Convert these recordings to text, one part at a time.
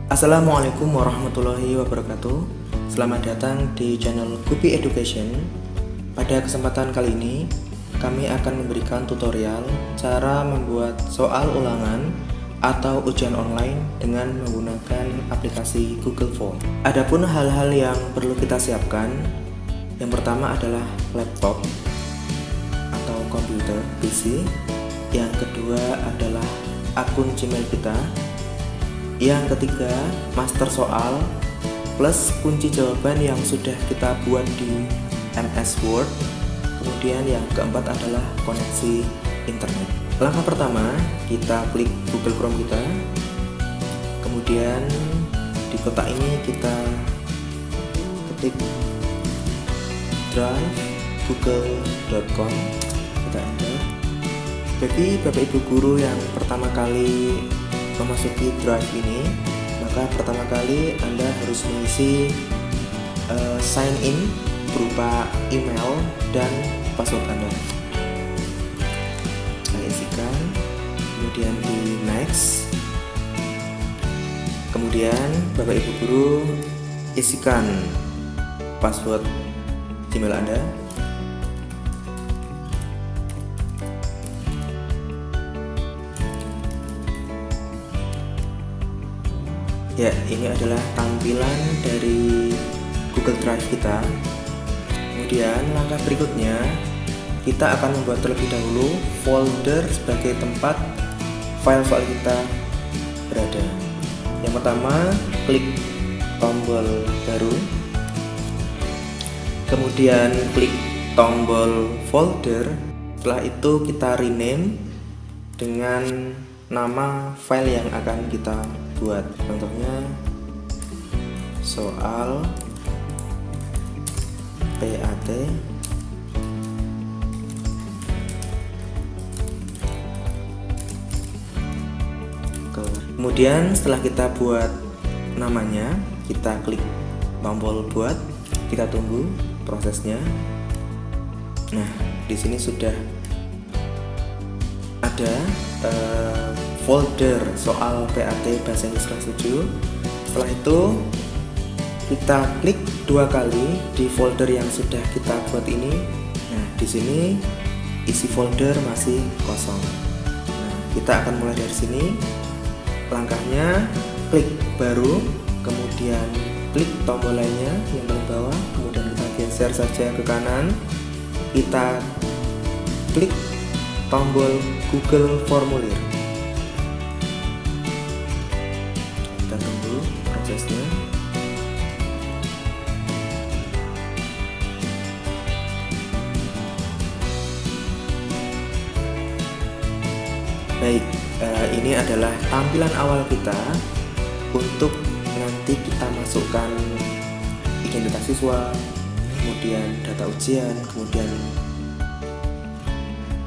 Assalamualaikum warahmatullahi wabarakatuh. Selamat datang di channel Gupi Education. Pada kesempatan kali ini, kami akan memberikan tutorial cara membuat soal ulangan atau ujian online dengan menggunakan aplikasi Google Form. Adapun hal-hal yang perlu kita siapkan, yang pertama adalah laptop atau komputer PC. Yang kedua adalah akun Gmail kita. Yang ketiga, master soal plus kunci jawaban yang sudah kita buat di MS Word. Kemudian yang keempat adalah koneksi internet. Langkah pertama, kita klik Google Chrome kita. Kemudian di kotak ini kita ketik drive.google.com, kita enter. Bagi Bapak Ibu guru yang pertama kali memasuki Drive ini, maka pertama kali Anda harus mengisi sign in berupa email dan password Anda. Saya isikan, kemudian di next, kemudian Bapak Ibu guru isikan password Gmail Anda. Ya, ini adalah tampilan dari Google Drive kita. Kemudian langkah berikutnya, kita akan membuat terlebih dahulu folder sebagai tempat file-file kita berada. Yang pertama, klik tombol baru, kemudian klik tombol folder. Setelah itu kita rename dengan nama file yang akan kita buat. Contohnya soal PAT kemudian setelah kita buat namanya, kita klik tombol buat, kita tunggu prosesnya. Nah, di sini sudah ada folder soal PAT Bahasa Inggris kelas 7. Setelah itu kita klik dua kali di folder yang sudah kita buat ini. Nah, di sini isi folder masih kosong. Nah, kita akan mulai dari sini. Langkahnya klik baru, kemudian klik tombol lainnya yang paling bawah, kemudian kita geser saja ke kanan. Kita klik tombol Google Formulir. Kita tunggu prosesnya. Baik, ini adalah tampilan awal kita untuk nanti kita masukkan identitas siswa, kemudian data ujian, kemudian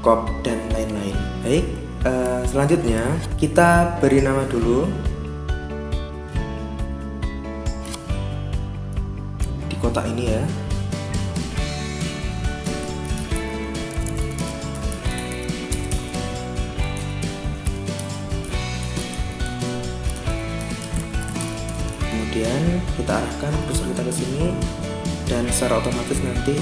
kop dan lain-lain. Baik, selanjutnya kita beri nama dulu di kotak ini ya. Kemudian kita arahkan kursor kita ke sini dan secara otomatis nanti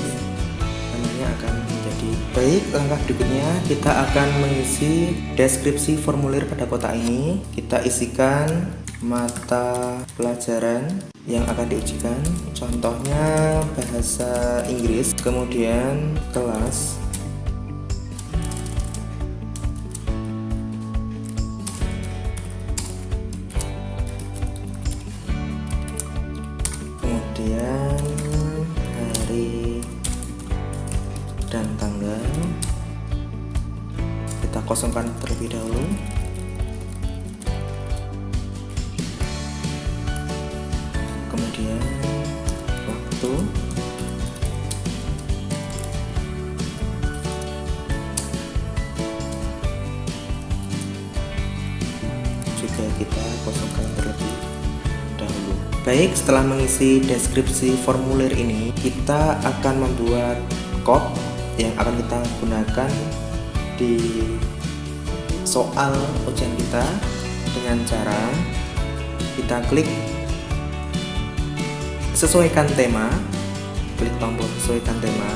namanya akan menjadi. Baik, langkah berikutnya kita akan mengisi deskripsi formulir pada kotak ini. Kita isikan mata pelajaran yang akan diujikan, contohnya bahasa Inggris, kemudian kelas, kemudian hari dan tanggal. Kita kosongkan terlebih dahulu. Kemudian waktu, juga kita kosongkan terlebih dahulu. Baik, setelah mengisi deskripsi formulir ini, kita akan membuat kop yang akan kita gunakan di soal ujian kita dengan cara kita klik sesuaikan tema, klik tombol sesuaikan tema,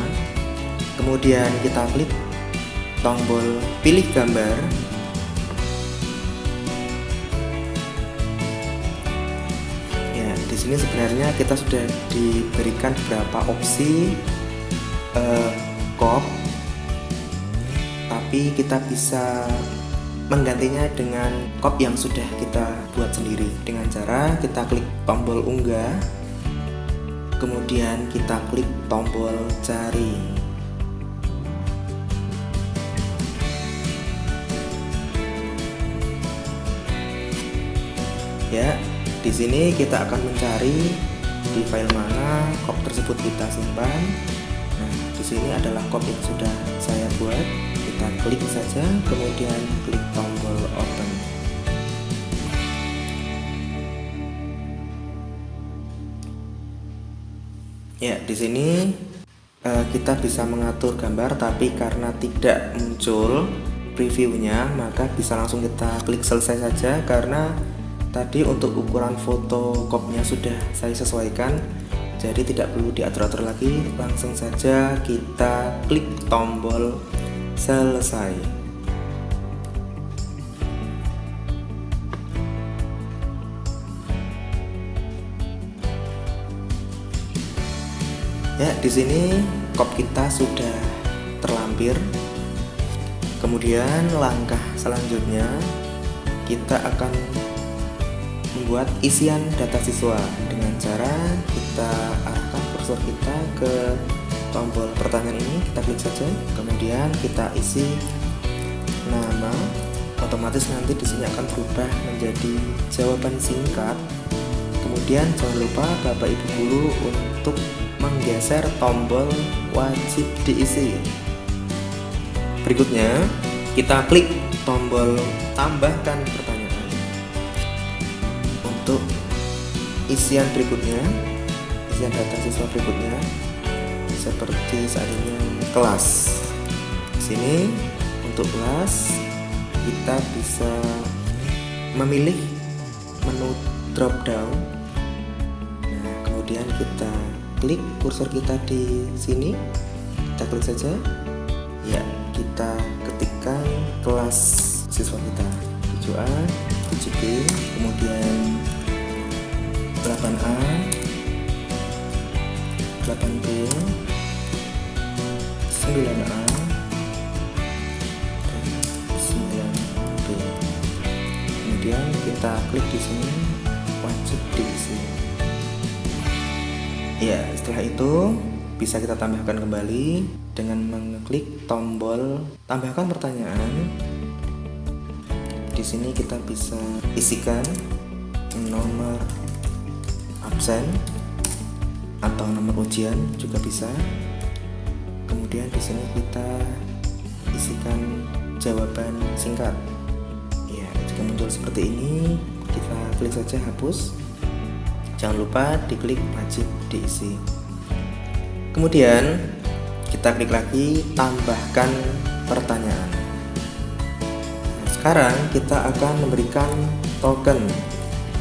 kemudian kita klik tombol pilih gambar. Ya, di sini sebenarnya kita sudah diberikan beberapa opsi crop, tapi kita bisa menggantinya dengan crop yang sudah kita buat sendiri dengan cara kita klik tombol unggah, kemudian kita klik tombol cari. Ya, di sini kita akan mencari di file mana crop tersebut kita simpan. Nah, di sini adalah crop yang sudah saya buat. Kita klik saja, kemudian klik tombol open. Ya, di sini kita bisa mengatur gambar, tapi karena tidak muncul previewnya, maka bisa langsung kita klik selesai saja, karena tadi untuk ukuran foto crop-nya sudah saya sesuaikan, jadi tidak perlu diatur-atur lagi. Langsung saja kita klik tombol selesai. Ya, di sini crop kita sudah terlampir. Kemudian langkah selanjutnya kita akan membuat isian data siswa dengan cara kita arahkan kursor kita ke tombol pertanyaan ini, kita klik saja, kemudian kita isi nama. Otomatis nanti di sini akan berubah menjadi jawaban singkat. Kemudian jangan lupa Bapak Ibu guru untuk menggeser tombol wajib diisi. Berikutnya kita klik tombol tambahkan pertanyaan untuk isian berikutnya, isian data siswa berikutnya, seperti saat ini kelas. Di sini untuk kelas kita bisa memilih menu drop down. Nah, kemudian kita klik kursor kita di sini, kita klik saja. Ya, kita ketikkan kelas siswa kita 7A, 7B, kemudian 8A, 8B, 9A, dan 9B. Kemudian kita klik di sini wajib diisi. Ya, setelah itu bisa kita tambahkan kembali dengan mengklik tombol tambahkan pertanyaan. Di sini kita bisa isikan nomor absen atau nomor ujian juga bisa. Kemudian di sini kita isikan jawaban singkat. Ya, jika muncul seperti ini, kita klik saja hapus. Jangan lupa diklik wajib diisi. Kemudian kita klik lagi tambahkan pertanyaan. Nah, sekarang kita akan memberikan token.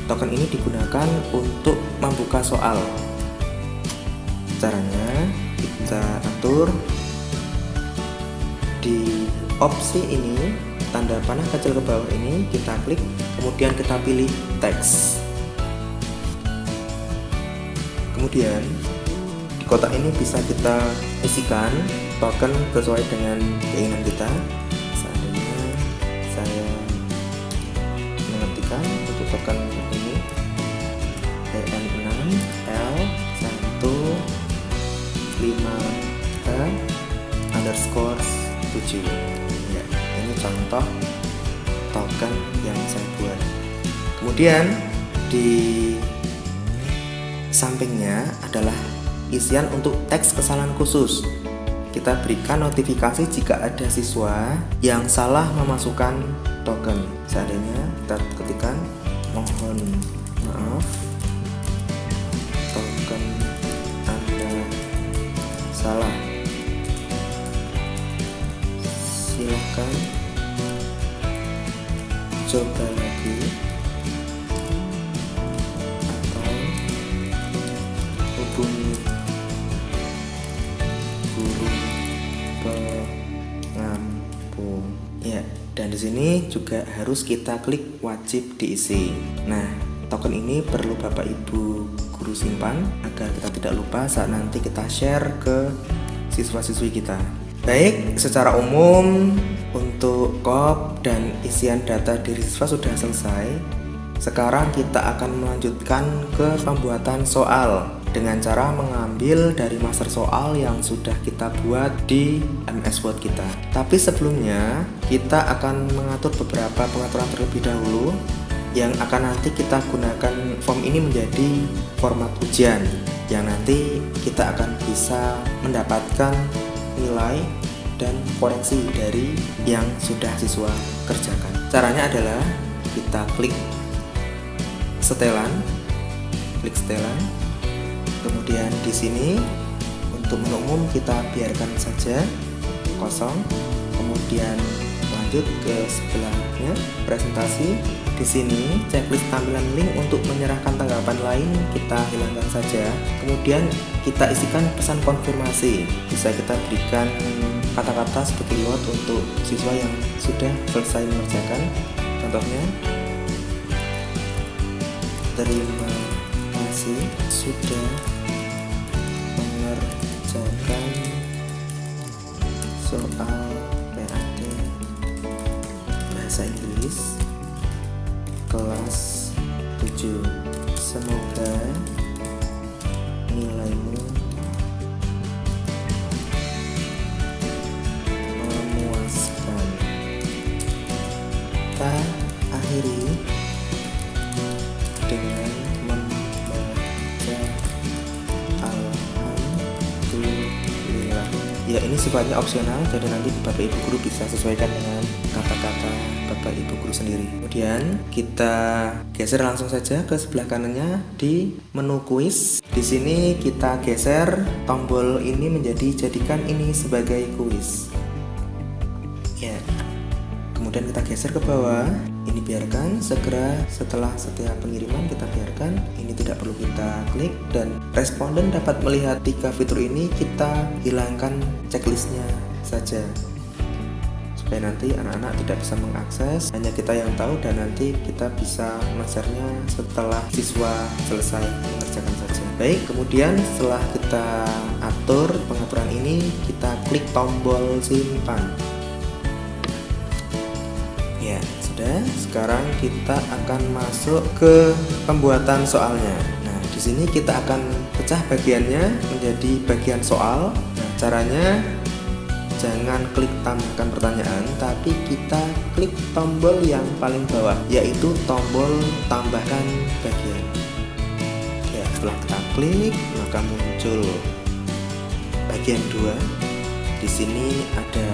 Token ini digunakan untuk membuka soal. Caranya kita atur di opsi ini, tanda panah kecil ke bawah ini, kita klik, kemudian kita pilih teks. Kemudian di kotak ini bisa kita isikan token sesuai dengan keinginan kita. Seandainya saya mengetikkan untuk token ini EN6L155H_7. Ya, ini contoh token yang saya buat. Kemudian di sampingnya adalah isian untuk teks kesalahan khusus. Kita berikan notifikasi jika ada siswa yang salah memasukkan token. Seandainya kita ketikkan mohon maaf, token Anda salah, silahkan coba lagi. Dan di sini juga harus kita klik wajib diisi. Nah, token ini perlu Bapak Ibu guru simpan agar kita tidak lupa saat nanti kita share ke siswa-siswi kita. Baik, secara umum untuk KOP dan isian data diri siswa sudah selesai. Sekarang kita akan melanjutkan ke pembuatan soal dengan cara mengambil dari master soal yang sudah kita buat di MS Word kita. Tapi sebelumnya kita akan mengatur beberapa pengaturan terlebih dahulu yang akan nanti kita gunakan form ini menjadi format ujian yang nanti kita akan bisa mendapatkan nilai dan koreksi dari yang sudah siswa kerjakan. Caranya adalah kita klik setelan, kemudian di sini untuk menu umum kita biarkan saja kosong, kemudian lanjut ke sebelahnya presentasi. Di sini checklist tampilan link untuk menyerahkan tanggapan lain kita hilangkan saja, kemudian kita isikan pesan konfirmasi. Bisa kita berikan kata-kata sebagai reward untuk siswa yang sudah selesai mengerjakan. Contohnya, terima kasih sudah mengerjakan soal PAT Bahasa Inggris kelas 7. Semoga nilaimu memuaskan. Kita akhiri dengan membaca alhamdulillah. Ya, ini sifatnya opsional, jadi nanti Bapak Ibu guru bisa sesuaikan dengan kata-kata Bapak Ibu guru sendiri. Kemudian kita geser langsung saja ke sebelah kanannya di menu kuis. Di sini kita geser tombol ini jadikan ini sebagai kuis. Ya. Kemudian kita geser ke bawah. Ini biarkan segera setelah setiap pengiriman kita biarkan. Ini tidak perlu kita klik, dan responden dapat melihat 3 fitur ini. Kita hilangkan checklistnya saja supaya nanti anak-anak tidak bisa mengakses, hanya kita yang tahu, dan nanti kita bisa men-share-nya setelah siswa selesai mengerjakan saja. Baik, kemudian setelah kita atur pengaturan ini, kita klik tombol simpan. Ya, sudah. Sekarang kita akan masuk ke pembuatan soalnya. Nah, di sini kita akan pecah bagiannya menjadi bagian soal. Nah, caranya jangan klik tambahkan pertanyaan, tapi kita klik tombol yang paling bawah, yaitu tombol tambahkan bagian. Ya, setelah kita klik, maka muncul bagian 2. Di sini ada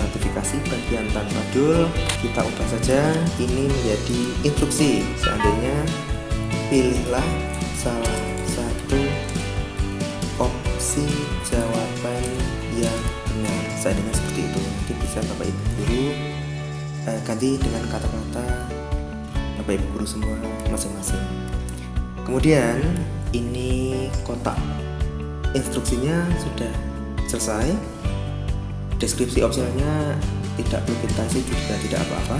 notifikasi bagian tanpa dul. Kita ubah saja ini menjadi instruksi. Seandainya pilihlah salah satu opsi jawaban yang benar. Seandainya seperti itu, nanti bisa Bapak Ibu guru ganti dengan kata-kata Bapak Ibu guru semua masing-masing. Kemudian ini kotak instruksinya sudah selesai. Deskripsi opsionalnya tidak perlu kita isi, juga tidak apa-apa.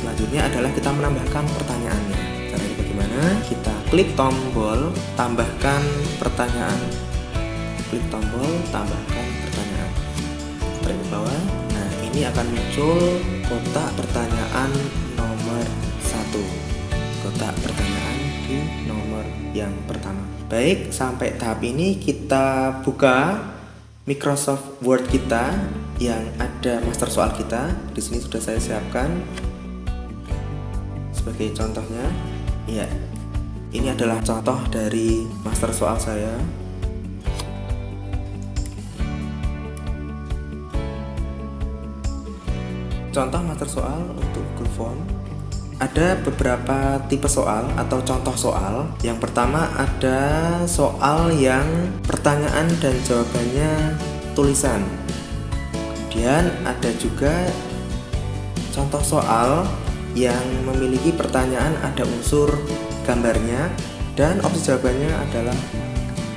Selanjutnya adalah kita menambahkan pertanyaannya. Caranya bagaimana? Kita klik tombol tambahkan pertanyaan. Klik tombol tambahkan pertanyaan. Tarik ke bawah. Nah, ini akan muncul kotak pertanyaan nomor 1. Kotak pertanyaan di nomor yang pertama. Baik, sampai tahap ini kita buka Microsoft Word kita yang ada master soal kita. Di sini sudah saya siapkan sebagai contohnya. Ya, ini adalah contoh dari master soal saya. Contoh master soal untuk Google Form. Ada beberapa tipe soal atau contoh soal. Yang pertama ada soal yang pertanyaan dan jawabannya tulisan. Kemudian ada juga contoh soal yang memiliki pertanyaan ada unsur gambarnya dan opsi jawabannya adalah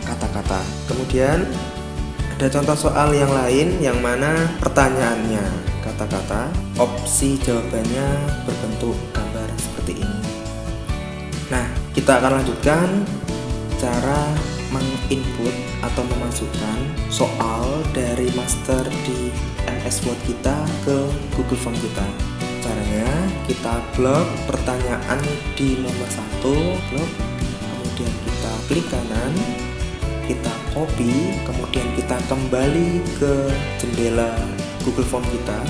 kata-kata. Kemudian ada contoh soal yang lain yang mana pertanyaannya kata-kata. Opsi jawabannya berbentuk gambar seperti ini. Nah, kita akan lanjutkan cara menginput atau memasukkan soal dari master di MS Word kita ke Google Form kita. Caranya kita blok pertanyaan di nomor 1, blok, kemudian kita klik kanan, kita copy, kemudian kita kembali ke jendela Google Form kita.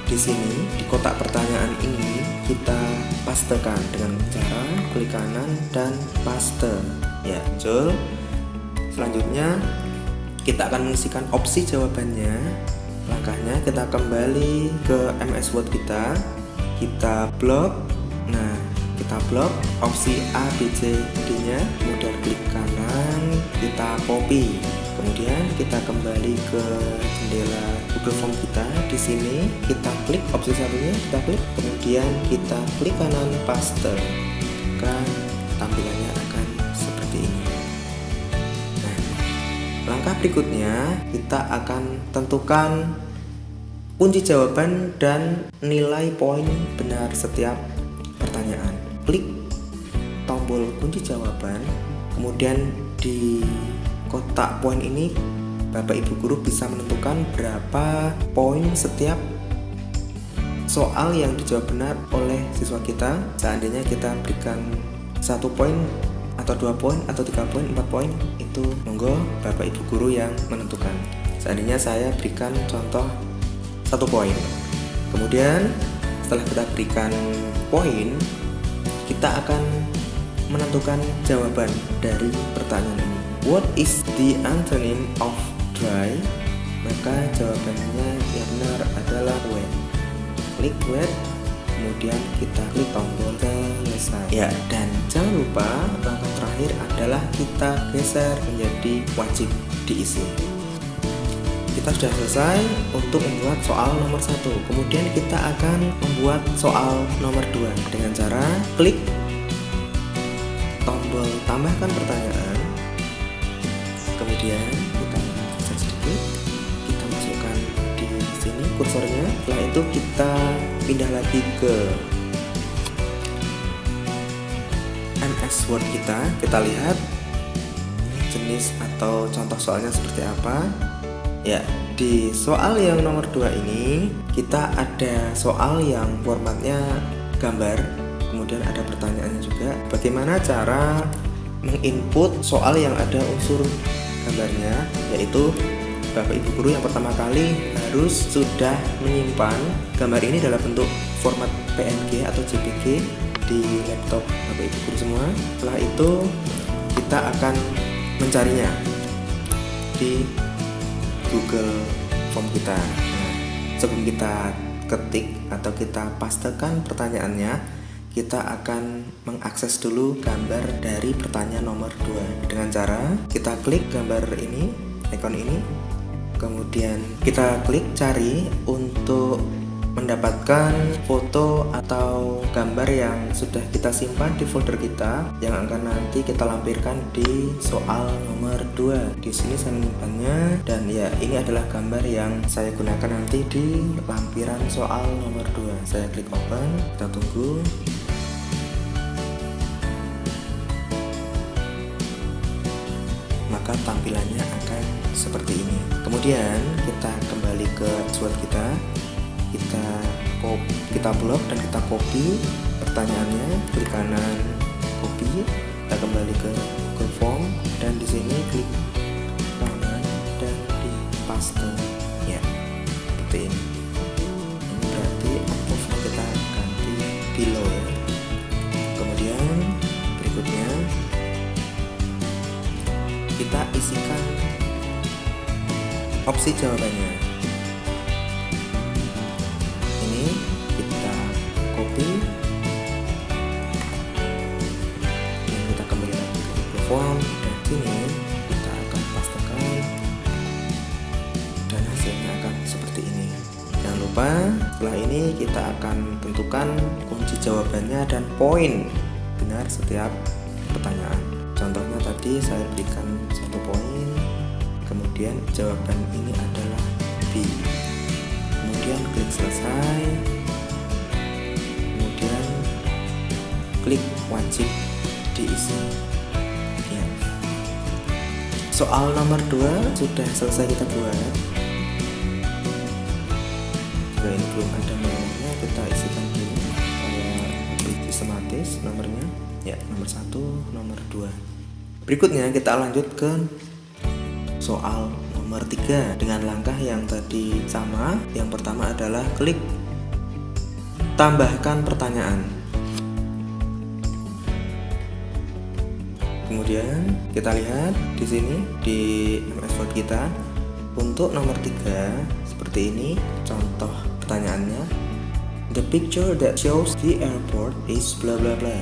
Di sini di kotak pertanyaan ini kita pastekan dengan cara klik kanan dan paste. Ya, muncul. Selanjutnya kita akan mengisikan opsi jawabannya. Langkahnya kita kembali ke MS Word kita blok. Nah, kita blok opsi A, B, C, D nya, kemudian klik kanan, kita copy, kemudian kita kembali ke jendela Google Form kita. Di sini kita klik opsi satunya, kita klik, kemudian kita klik kanan, paste. Maka tampilannya akan seperti ini. Langkah berikutnya kita akan tentukan kunci jawaban dan nilai poin benar setiap pertanyaan. Klik tombol kunci jawaban, kemudian di kotak poin ini Bapak Ibu guru bisa menentukan berapa poin setiap soal yang dijawab benar oleh siswa kita. Seandainya kita berikan 1 poin atau 2 poin atau 3 poin, 4 poin, itu monggo Bapak Ibu guru yang menentukan. Seandainya saya berikan contoh 1 poin. Kemudian setelah kita berikan poin, kita akan menentukan jawaban dari pertanyaan ini. What is the antonym of dry? Maka jawabannya yang benar adalah wet. Klik wet, kemudian kita klik tombol selesai. Ya, dan jangan lupa langkah terakhir adalah kita geser menjadi wajib diisi. Kita sudah selesai untuk membuat soal nomor 1. Kemudian kita akan membuat soal nomor 2 dengan cara klik tombol tambahkan pertanyaan. Kemudian kita geser sedikit, kita masukkan di sini kursornya. Setelah itu kita pindah lagi ke MS Word kita lihat jenis atau contoh soalnya seperti apa. Ya, di soal yang nomor 2 ini kita ada soal yang formatnya gambar, kemudian ada pertanyaannya juga. Bagaimana cara menginput soal yang ada unsur gambarnya, yaitu Bapak Ibu guru yang pertama kali harus sudah menyimpan gambar ini dalam bentuk format PNG atau JPG di laptop Bapak Ibu guru semua. Setelah itu kita akan mencarinya di Google Form kita. Nah, sebelum kita ketik atau kita pastekan pertanyaannya, kita akan mengakses dulu gambar dari pertanyaan nomor 2 dengan cara kita klik gambar ini, ikon ini, kemudian kita klik cari untuk mendapatkan foto atau gambar yang sudah kita simpan di folder kita yang akan nanti kita lampirkan di soal nomor 2. Di sini saya menyimpannya, dan ya, ini adalah gambar yang saya gunakan nanti di lampiran soal nomor 2. Saya klik open, kita tunggu. Maka tampilannya akan seperti ini. Kemudian kita kembali ke Word kita blok dan kita copy pertanyaannya, klik kanan copy, kita kembali ke Google Form dan di sini klik kanan dan di paste. Ya, seperti ini. Ini berarti approve-nya kita ganti below ya. Kemudian berikutnya kita isikan opsi jawabannya. Form dan sini kita akan pastekan dan hasilnya akan seperti ini. Jangan lupa setelah ini kita akan tentukan kunci jawabannya dan poin benar setiap pertanyaan. Contohnya tadi saya berikan 1 poin, kemudian jawaban ini adalah B. kemudian klik selesai, kemudian klik wajib diisi. Ya. Soal nomor 2 sudah selesai kita buat. Jika ini belum ada nomornya, kita isikan dulu supaya lebih sistematis nomornya. Ya, nomor 1, nomor 2. Berikutnya kita lanjut ke soal nomor 3 dengan langkah yang tadi sama. Yang pertama adalah klik tambahkan pertanyaan. Kemudian kita lihat di sini di MS Word kita untuk nomor 3 seperti ini contoh pertanyaannya. The picture that shows the airport is bla bla bla.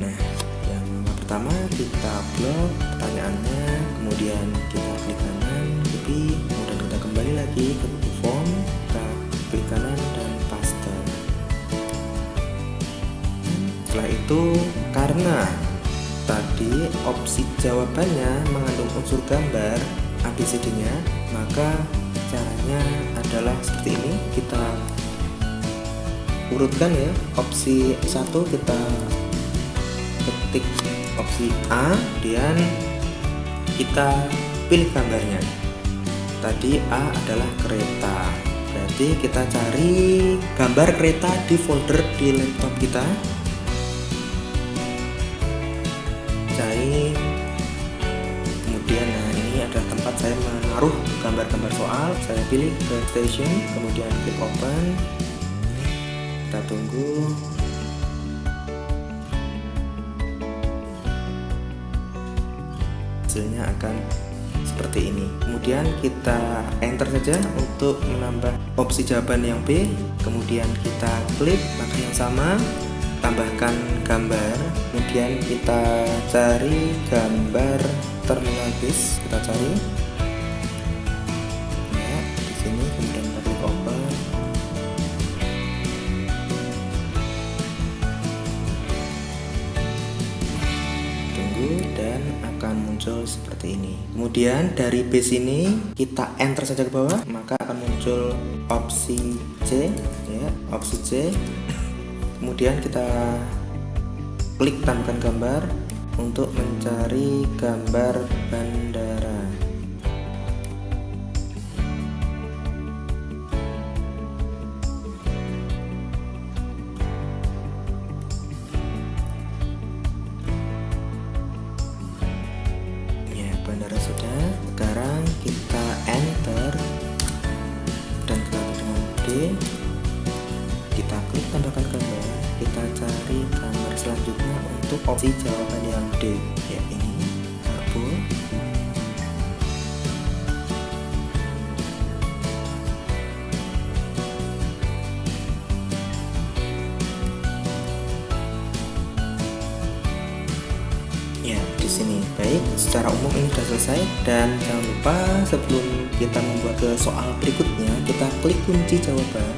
Nah, yang pertama kita blok pertanyaannya, kemudian kita klik kanan, copy, kemudian kita kembali lagi ke buku form, kita klik kanan dan paste. Setelah itu, karena tadi opsi jawabannya mengandung unsur gambar ABCD-nya, maka caranya adalah seperti ini. Kita urutkan ya, opsi 1 kita ketik opsi A, kemudian kita pilih gambarnya. Tadi A adalah kereta, berarti kita cari gambar kereta di folder di laptop kita. Cari, kemudian nah ini adalah tempat saya menaruh gambar-gambar soal. Saya pilih ke station, kemudian klik open. Kita tunggu. Hasilnya akan seperti ini. Kemudian kita enter saja untuk menambah opsi jawaban yang B. Kemudian kita klik langkah yang sama, tambahkan gambar. Kemudian kita cari gambar terminal bis. Kita cari ya di sini, kemudian kita klik open. Dan akan muncul seperti ini. Kemudian dari base ini kita enter saja ke bawah, maka akan muncul opsi C ya, opsi C. Kemudian kita klik tambahkan gambar untuk mencari gambar bandara. Bandara sudah. Sekarang kita enter dan kita dengan D, kita klik tambahkan gambar, kita cari gambar selanjutnya untuk opsi jawaban yang D, ya ini karbo. Ya, di sini. Baik, secara umum ini sudah selesai, dan jangan lupa sebelum kita membuat ke soal berikutnya, kita klik kunci jawaban.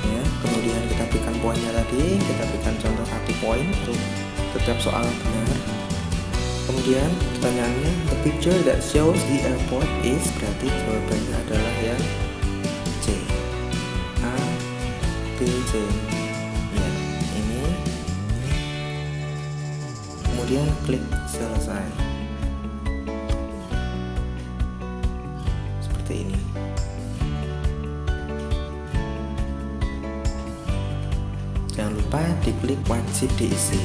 Ya, kemudian kita berikan poinnya tadi, kita berikan contoh 1 poin untuk setiap soal benar. Kemudian pertanyaannya, the picture that shows the airport is, berarti jawabannya adalah yang C, A, B, C. Ya, ini. Kemudian klik selesai. Seperti ini. Jangan lupa diklik wajib diisi.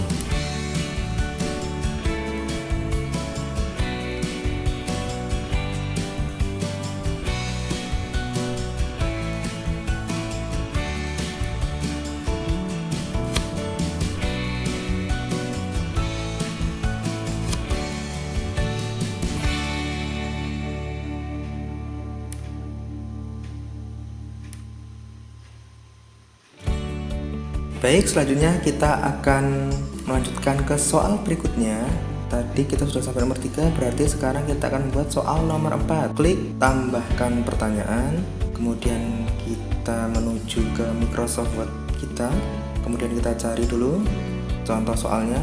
Baik, selanjutnya kita akan melanjutkan ke soal berikutnya. Tadi kita sudah sampai nomor 3, berarti sekarang kita akan membuat soal nomor 4. Klik tambahkan pertanyaan, kemudian kita menuju ke Microsoft Word kita, kemudian kita cari dulu contoh soalnya.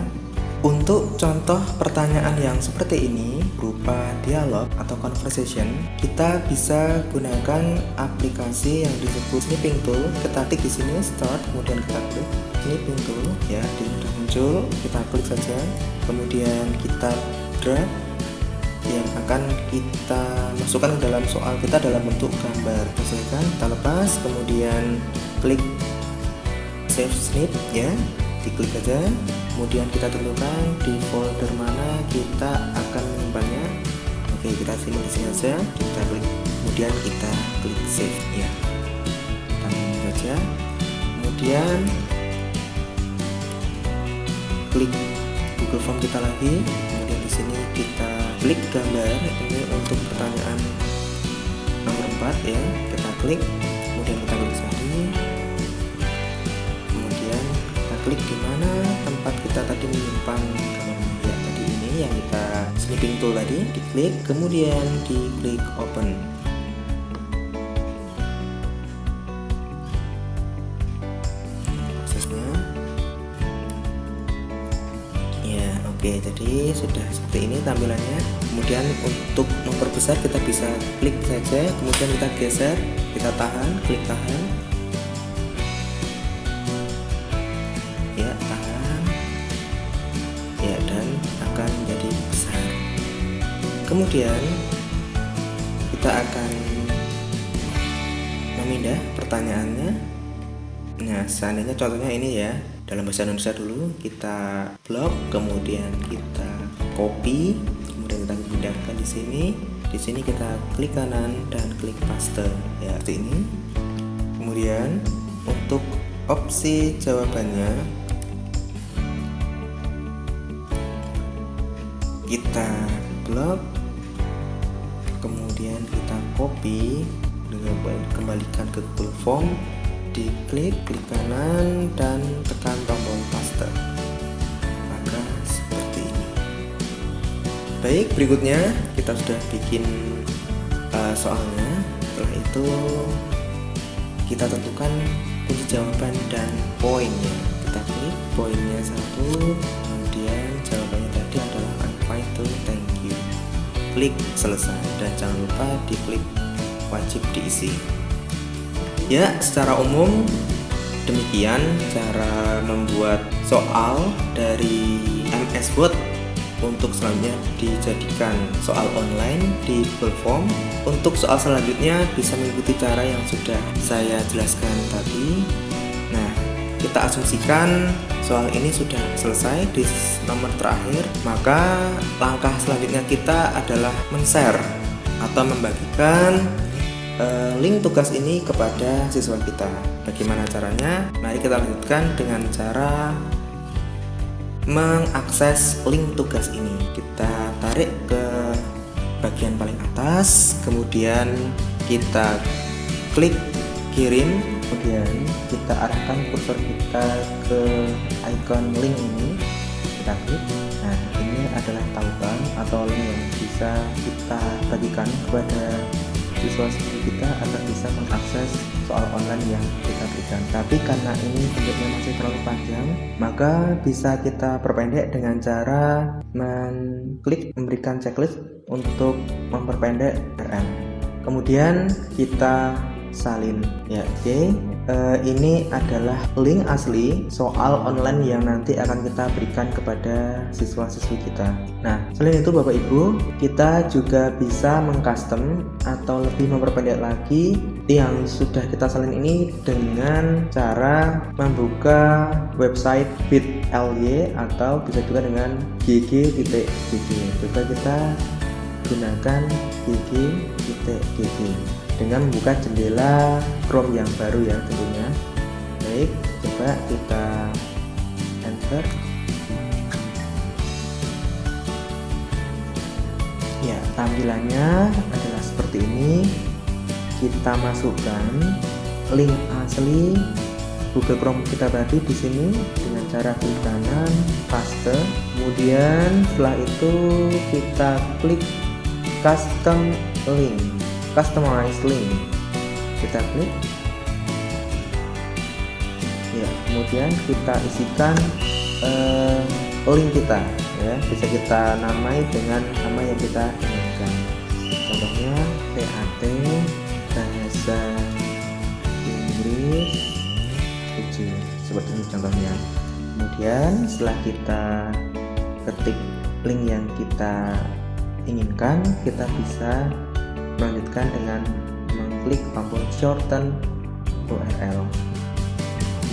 Untuk contoh pertanyaan yang seperti ini berupa dialog atau conversation, kita bisa gunakan aplikasi yang disebut Snipping Tool. Kita klik di sini start, kemudian kita klik Snipping Tool ya, sudah muncul, kita klik saja, kemudian kita drag yang akan kita masukkan ke dalam soal kita dalam bentuk gambar. Sesuaikan, kita lepas, kemudian klik save snip ya, diklik aja, kemudian kita tentukan di folder mana kita akan menyimpannya. Oke, kita simpan di sini aja, kita klik, kemudian kita klik save ya, kita simpan saja, kemudian klik Google Form kita lagi, kemudian di sini kita klik gambar ini untuk pertanyaan nomor 4 ya, kita klik, kemudian kita klik sehari, kemudian kita klik di mana tempat kita tadi menyimpan gambar ya, tadi ini yang kita snipping tool tadi, diklik, kemudian diklik open. Prosesnya ya, oke, jadi sudah seperti ini tampilannya. Kemudian untuk memperbesar kita bisa klik saja, kemudian kita geser, kita tahan, klik tahan ya, tahan ya, dan akan menjadi besar. Kemudian kita akan memindah pertanyaannya. Nah, seandainya contohnya ini ya, dalam bahasa Indonesia dulu, kita blok, kemudian kita copy, kemudian kita pindahkan di sini. Di sini kita klik kanan dan klik paste ya, seperti ini. Kemudian untuk opsi jawabannya kita blok, kemudian kita copy, kembalikan ke Google Form, diklik, klik kanan dan tekan tombol paste. Maka seperti ini. Baik, berikutnya kita sudah bikin soalnya. Setelah itu kita tentukan kunci jawaban dan poinnya. Kita klik poinnya 1, kemudian jawabannya tadi adalah I'm fine too, thank you. Klik selesai dan jangan lupa diklik wajib diisi. Ya, secara umum demikian cara membuat soal dari MS Word untuk selanjutnya dijadikan soal online di Google Form. Untuk soal selanjutnya bisa mengikuti cara yang sudah saya jelaskan tadi. Nah, kita asumsikan soal ini sudah selesai di nomor terakhir, maka langkah selanjutnya kita adalah men-share atau membagikan link tugas ini kepada siswa kita. Bagaimana caranya? Mari kita lanjutkan dengan cara mengakses link tugas ini. Kita tarik ke bagian paling atas, kemudian kita klik kirim, kemudian kita arahkan kursor kita ke icon link ini, kita klik. Nah, ini adalah tautan atau link yang bisa kita bagikan kepada siswa-siswi kita agar bisa mengakses soal online yang kita berikan. Tapi karena ini bentuknya masih terlalu panjang, maka bisa kita perpendek dengan cara mengklik memberikan checklist untuk memperpendek URL. Kemudian kita salin ya, oke. Ini adalah link asli soal online yang nanti akan kita berikan kepada siswa-siswi kita. Nah, selain itu Bapak Ibu, kita juga bisa mengcustom atau lebih memperpendek lagi yang sudah kita salin ini dengan cara membuka website bit.ly atau bisa juga dengan gg.gg. Coba kita gunakan gg.gg dengan membuka jendela Chrome yang baru ya tentunya. Baik, coba kita enter. Ya, tampilannya adalah seperti ini. Kita masukkan link asli Google Chrome kita tadi di sini dengan cara klik kanan, paste. Kemudian setelah itu kita klik custom link, customize link, kita klik ya, kemudian kita isikan link kita ya, bisa kita namai dengan nama yang kita inginkan. Contohnya PAT Bahasa Inggris 7, seperti ini contohnya. Kemudian setelah kita ketik link yang kita inginkan, kita bisa melanjutkan dengan mengklik tombol shorten URL.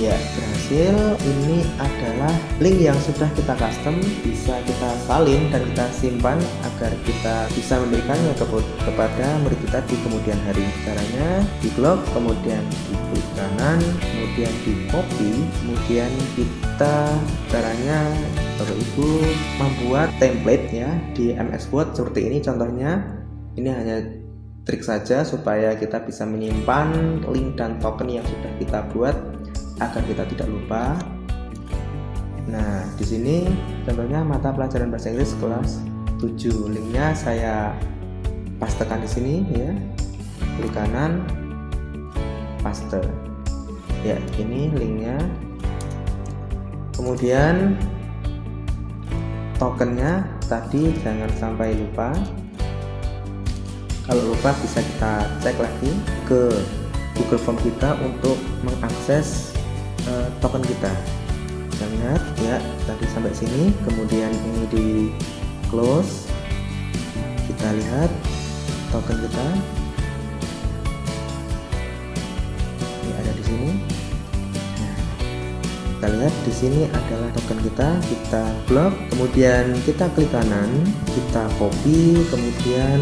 Ya, berhasil. Ini adalah link yang sudah kita custom, bisa kita salin dan kita simpan agar kita bisa memberikannya kepada murid kita di kemudian hari. Caranya di blok, kemudian di klik kanan, kemudian di copy, kemudian kita caranya Bapak Ibu membuat template ya di MS Word seperti ini contohnya. Ini hanya trik saja supaya kita bisa menyimpan link dan token yang sudah kita buat agar kita tidak lupa. Nah, di sini contohnya mata pelajaran bahasa Inggris kelas 7. Linknya saya pastekan di sini ya. Klik kanan, paste. Ya, ini linknya. Kemudian tokennya tadi jangan sampai lupa. Kalau lupa bisa kita cek lagi ke Google Form kita untuk mengakses token kita. Kita lihat ya, tadi sampai sini, kemudian ini di close. Kita lihat token kita. Ini ada di sini. Nah, kita lihat di sini adalah token kita. Kita blok, kemudian kita klik kanan, kita copy, kemudian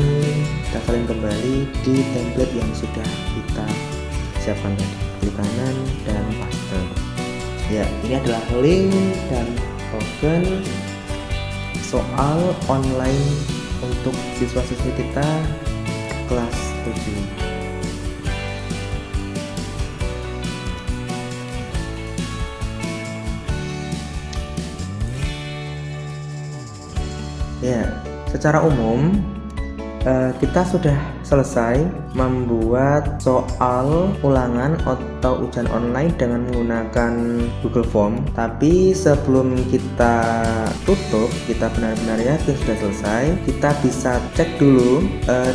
kita salin kembali di template yang sudah kita siapkan tadi. Klik kanan dan paste. Ya, ini adalah link dan token soal online untuk siswa-siswi kita kelas 7. Ya, secara umum kita sudah selesai membuat soal ulangan atau ujian online dengan menggunakan Google Form. Tapi sebelum kita tutup, kita benar-benar yakin sudah selesai, kita bisa cek dulu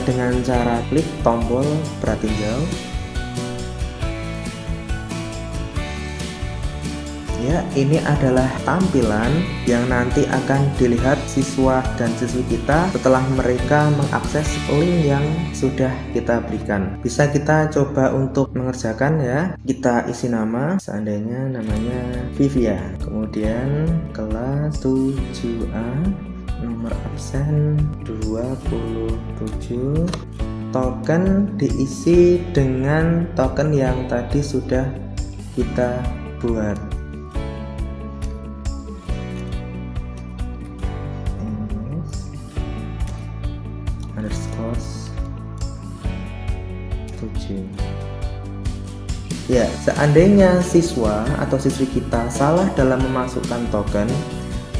dengan cara klik tombol pratinjau. Ya, ini adalah tampilan yang nanti akan dilihat siswa dan siswi kita setelah mereka mengakses link yang sudah kita berikan. Bisa kita coba untuk mengerjakan ya. Kita isi nama, seandainya namanya Vivia. Kemudian kelas 7A, nomor absen 27. Token diisi dengan token yang tadi sudah kita buat. Underscore 7. Ya, seandainya siswa atau siswi kita salah dalam memasukkan token,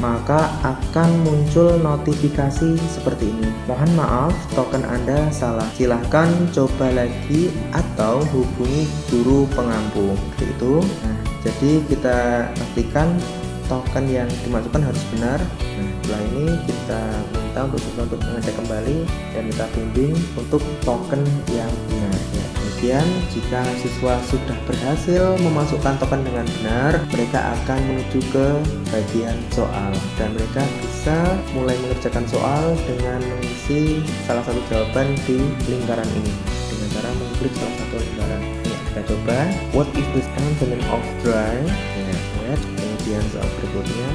maka akan muncul notifikasi seperti ini. Mohon maaf, token Anda salah. Silahkan coba lagi atau hubungi guru pengampu. Seperti itu. Nah, jadi kita pastikan token yang dimasukkan harus benar. Nah, setelah ini kita minta untuk mengecek kembali dan kita bimbing untuk token yang benar. Ya, kemudian jika siswa sudah berhasil memasukkan token dengan benar, mereka akan menuju ke bagian soal dan mereka bisa mulai mengerjakan soal dengan mengisi salah satu jawaban di lingkaran ini dengan cara mengklik salah satu lingkaran. Ya, kita coba. What is the meaning of dry? Ya, lihat. Kemudian soal berikutnya,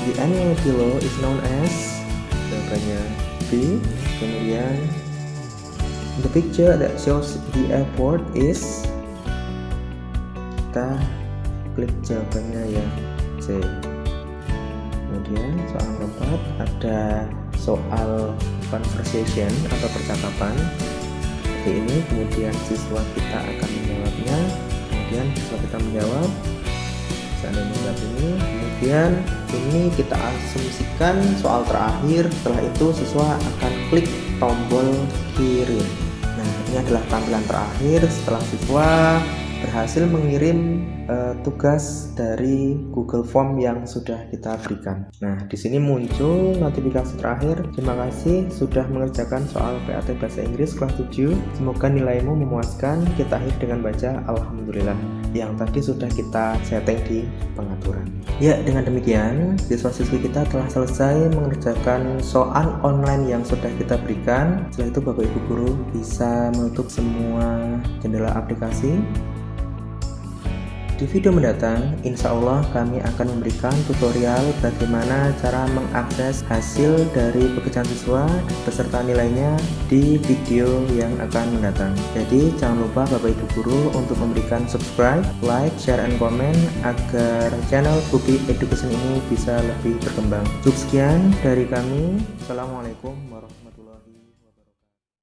the animal below is known as, jawabannya B. Kemudian the picture that shows the airport is, kita klik jawabannya ya C. Kemudian soal keempat ada soal conversation atau percakapan seperti ini. Kemudian siswa kita akan menjawabnya. Kemudian siswa kita menjawab seandainya saat ini. Kemudian ini kita asumsikan soal terakhir. Setelah itu siswa akan klik tombol kirim. Nah, ini adalah tampilan terakhir setelah siswa berhasil mengirim tugas dari Google Form yang sudah kita berikan. Nah, di sini muncul notifikasi terakhir. Terima kasih sudah mengerjakan soal PAT Bahasa Inggris kelas 7. Semoga nilaimu memuaskan. Kita akhiri dengan baca Alhamdulillah, yang tadi sudah kita setting di pengaturan. Ya, dengan demikian siswa-siswi kita telah selesai mengerjakan soal online yang sudah kita berikan. Setelah itu Bapak Ibu Guru bisa menutup semua jendela aplikasi. Di video mendatang, insya Allah kami akan memberikan tutorial bagaimana cara mengakses hasil dari pekerjaan siswa beserta nilainya di video yang akan mendatang. Jadi jangan lupa Bapak Ibu Guru untuk memberikan subscribe, like, share, and comment agar channel Gupi Education ini bisa lebih berkembang. Cukup sekian dari kami. Assalamualaikum warahmatullahi wabarakatuh.